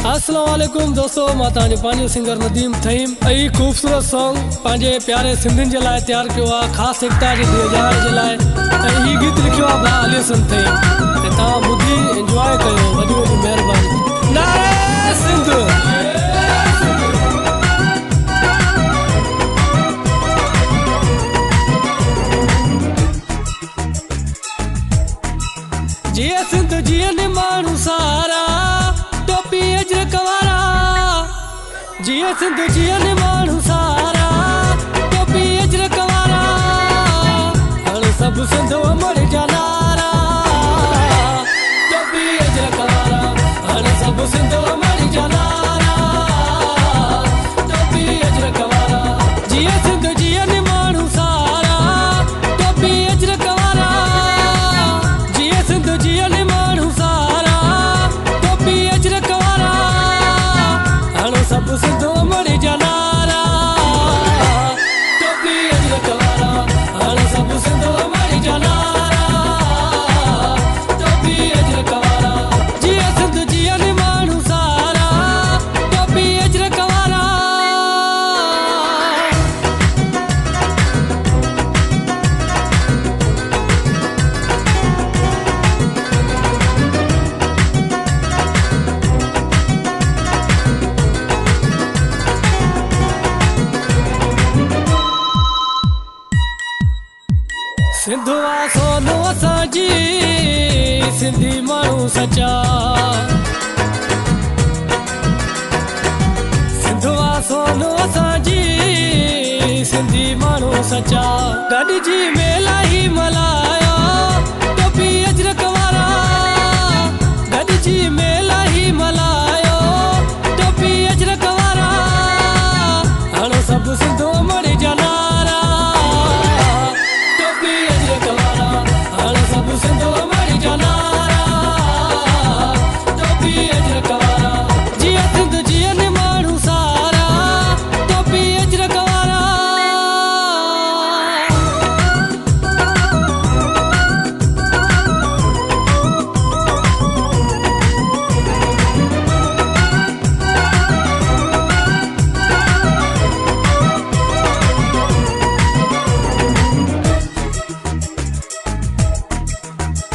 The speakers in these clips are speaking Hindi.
अस्सलाम वालेकुम दोस्तों, मां तव्हांजो पंहिंजो सिंगर नदीम थईम। ऐं ख़ूबसूरत सॉन्ग पंहिंजे प्यारे सिंधियुनि जे लाइ तैयार कयो आहे, ख़ासि एकता जी ॾियार जे लाइ। ऐं हीउ गीत लिखियो आहे भाउ अली हसन थईम। ऐं तव्हां ॿुधी इंजॉय कयो, वॾी वॾी महिरबानी। नारे सिंध। जिए सिंध जिए माण्हू सारा, टोपी अजर कवारा। जिए सिंध जिए माण्हू सारा, टोपी अजर कवारा। हाणे सभु सिंध अमर जा नारा, टोपी अजर कवारा। हाणे सभु सिंध अमर जा नारा, टोपी अजर कवारा। जिए सिंध जिए माण्हू सारा, टोपी अजर कवारा। जिए सिंध जिए माण्हू सारा, टोपी अजर कवारा। हाणे सभु सिंध अमर जा नारा, टोपी अजर कवारा। हाणे सभु सिंध अमर जा नारा, टोपी अजर कवारा। जिए सिंध जिए माण्हू सारा, टोपी अजर कवारा। सिंधवा सोनो असांजी, सिंधी माण्हू सचा। सिंधवा सोनो असांजी, सिंधी माण्हू सचा। गॾिजी मेला ही मल्हायो, टोपी अजर कवारा। गॾिजी मेला ही मल्हायो, टोपी अजर कवारा। हाणे सभु सिंध अमर जा नारा, टोपी अजर कवारा। हाणे सभु सिंध अमर जा नारा, टोपी अजर कवारा। जिए सिंध जिए माण्हू सारा, टोपी अजर कवारा।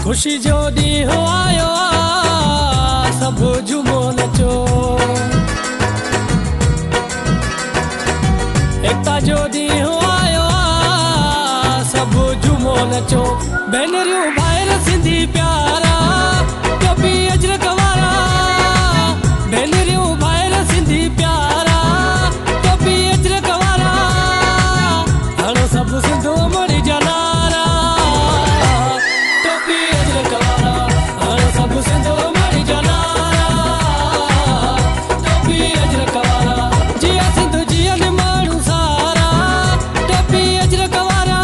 ख़ुशी जो ॾींहुं आयो आहे, सभु झूमो नचो। एकता जो ॾींहुं आयो आहे, सभु झूमो नचो। भेनरियूं भाइर सिंधी प्यारा, टोपी अजर कवारा। भेनरियूं भाइर सिंधी प्यारा, टोपी अजर कवारा। हाणे सभु सिंध अमर जा नारा, टोपी अजर कवारा। हाणे सभु सिंध अमर जा नारा, टोपी अजर कवारा। जिए सिंध जिए माण्हू सारा, टोपी अजर कवारा।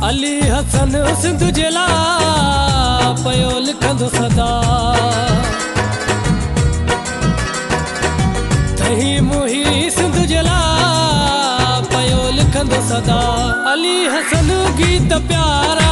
अली हसन सिंध जे लाइ पियो लिखंदो सदा। तही मुही सिंध जे लाइ पियो लिखंदो सदा। अली हसन गीत प्यारा,